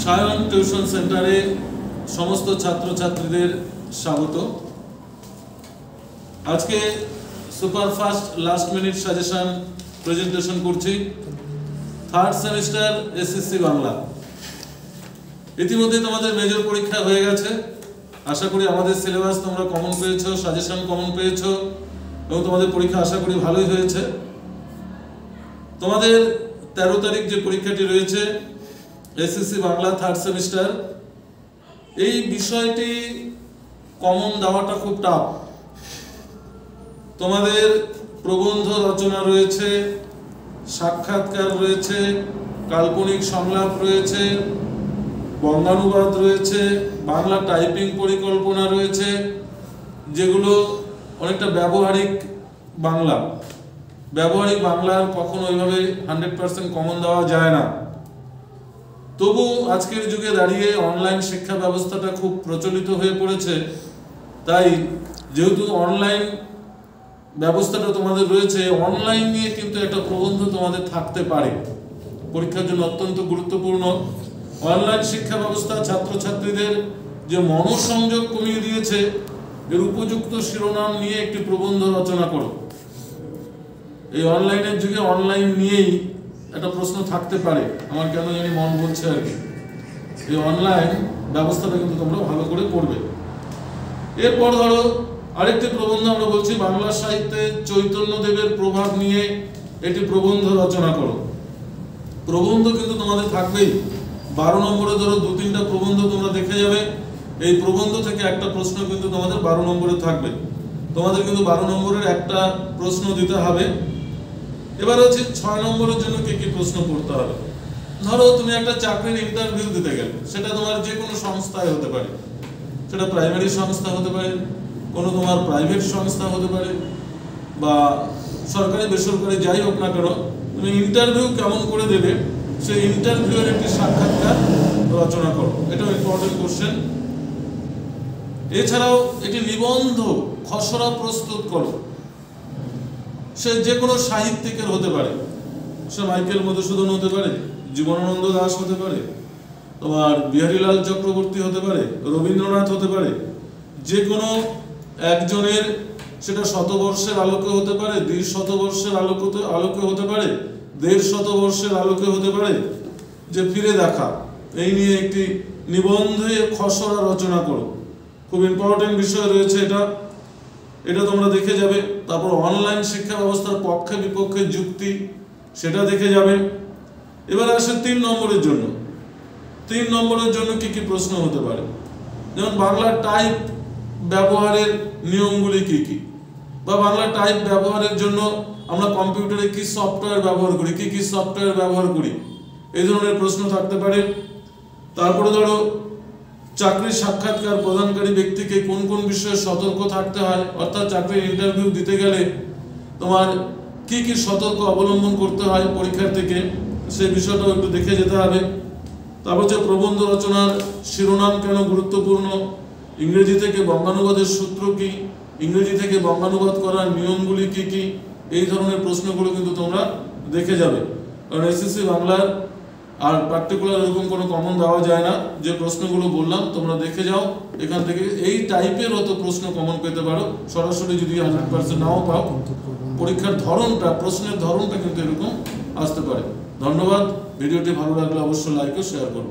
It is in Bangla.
সায়ন টিউশন সেন্টারে সমস্ত ছাত্রছাত্রীদের স্বাগত। আজকে superfast last minute suggestion presentation করছি। Third semester SSC Bangla. ইতিমধ্যে তোমাদের মেজর পরীক্ষা হয়ে গেছে। আশা করি আমাদের সিলেবাস তোমরা কমন পেয়েছো, সাজেশন কমন পেয়েছো এবং তোমাদের পরীক্ষা আশা করি ভালোই হয়েছে। তোমাদের 13 তারিখ যে পরীক্ষাটি রয়েছে এসএসসি বাংলা থার্ড সেমিস্টার, এই বিষয়টি কমন দেওয়াটা খুব টাফ। তোমাদের প্রবন্ধ রচনা রয়েছে, সাক্ষাৎকার রয়েছে, কাল্পনিক সংলাপ রয়েছে, বঙ্গানুবাদ রয়েছে, বাংলা টাইপিং পরিকল্পনা রয়েছে, যেগুলো অনেকটা ব্যবহারিক বাংলা। ব্যবহারিক বাংলার কখনো ওইভাবে 100% কমন দেওয়া যায় না। তবু আজকের যুগে দাঁড়িয়ে অনলাইন শিক্ষা ব্যবস্থাটা খুব প্রচলিত হয়ে পড়েছে। তাই যেহেতু অনলাইন ব্যবস্থাটা তোমাদের রয়েছে, অনলাইন নিয়ে কিন্তু একটা প্রবন্ধ তোমাদের থাকতে পারে, পরীক্ষার জন্য অত্যন্ত গুরুত্বপূর্ণ। অনলাইন শিক্ষা ব্যবস্থা ছাত্রছাত্রীদের যে মনোসংযোগ কমিয়ে দিয়েছে, এর উপযুক্ত শিরোনাম নিয়ে একটি প্রবন্ধ রচনা করো। এই অনলাইনের যুগে অনলাইন নিয়েই একটা প্রশ্ন থাকতে পারে, আমার কেন জানি মন বলছে আর কি। এই অনলাইন ব্যবস্থাটা কিন্তু তোমরা ভালো করে পড়বে। এরপর ধরো আরেকটি প্রবন্ধ আমরা বলছি, বাংলা সাহিত্যে চৈতন্যদেবের প্রভাব নিয়ে একটি প্রবন্ধ রচনা করো। প্রবন্ধ কিন্তু তোমাদের থাকবেই। 12 নম্বরে ধরো 2-3টা প্রবন্ধ তোমরা দেখে যাবে। এই প্রবন্ধ থেকে একটা প্রশ্ন কিন্তু তোমাদের 12 নম্বরে থাকবে। তোমাদের কিন্তু 12 নম্বরের একটা প্রশ্ন দিতে হবে। এবার হচ্ছে 6 নম্বরের জন্য কি কি প্রশ্ন করতে হবে। ধরো তুমি একটা চাকরির ইন্টারভিউ দিতে গেলে, সেটা তোমার যে কোনো সংস্থায় হতে পারে, সেটা প্রাইমারি সংস্থা হতে পারে, কোনো তোমার প্রাইভেট সংস্থা হতে পারে, বা সরকারি বেসরকারি যাই হোক না কেন, তুমি ইন্টারভিউ কেমন করে দেবে সেই ইন্টারভিউয়ের একটি সাক্ষাৎকার রচনা করো। এটাও ইম্পর্টেন্ট কোশ্চেন। এছাড়াও একটি নিবন্ধ খসড়া প্রস্তুত করো। সে যে কোনো সাহিত্যিকের হতে পারে, সে মাইকেল মধুসূদন হতে পারে, জীবনানন্দ দাশ হতে পারে, তোমার বিহারীলাল চক্রবর্তী হতে পারে, রবীন্দ্রনাথ হতে পারে। যে কোনো একজনের, সেটা শতবর্ষের আলোকে হতে পারে, 2 শতবর্ষের আলোকে হতে পারে, 1.5 শতবর্ষের আলোকে হতে পারে, যে ফিরে দেখা, এই নিয়ে একটি নিবন্ধে খসড়া রচনা করো। খুব ইম্পর্টেন্ট বিষয় রয়েছে এটা, এটা তোমরা দেখে যাবে। তারপর অনলাইন শিক্ষা ব্যবস্থার পক্ষে বিপক্ষে যুক্তি, সেটা দেখে যাবে। এবার আসে 3 নম্বরের জন্য। 3 নম্বরের জন্য কি কি প্রশ্ন হতে পারে, যেমন বাংলা টাইপ ব্যবহারের নিয়মগুলি কি কি, বা বাংলা টাইপ ব্যবহারের জন্য আমরা কম্পিউটারে কি সফটওয়্যার ব্যবহার করি, কি কি সফটওয়্যার ব্যবহার করি, এই ধরনের প্রশ্ন থাকতে পারে। তারপরে ধরো চাকরির সাক্ষাৎকার প্রদানকারী ব্যক্তিকে কোন কোন বিষয়ে সতর্ক থাকতে হয়, অর্থাৎ চাকরির ইন্টারভিউ দিতে গেলে তোমার কি কি সতর্ক অবলম্বন করতে হয় পরীক্ষার থেকে, সেই বিষয়টাও একটু দেখে যেতে হবে। তারপর হচ্ছে প্রবন্ধ রচনার শিরোনাম কেন গুরুত্বপূর্ণ, ইংরেজি থেকে বঙ্গানুবাদের সূত্র কি, ইংরেজি থেকে বঙ্গানুবাদ করার নিয়মগুলি কি কি, এই ধরনের প্রশ্নগুলো কিন্তু তোমরা দেখে যাবে। কারণ এসএসসি বাংলার আর পার্টিকুলার এরকম কোনো কমন দেওয়া যায় না। যে প্রশ্নগুলো বললাম তোমরা দেখে যাও, এখান থেকে এই টাইপের হয়তো প্রশ্ন কমন পেতে পারো। সরাসরি যদি 100% নাও পাও, পরীক্ষার ধরনটা, প্রশ্নের ধরনটা কিন্তু এরকম আসতে পারে। ধন্যবাদ। ভিডিওটি ভালো লাগলে অবশ্যই লাইক ও শেয়ার করো।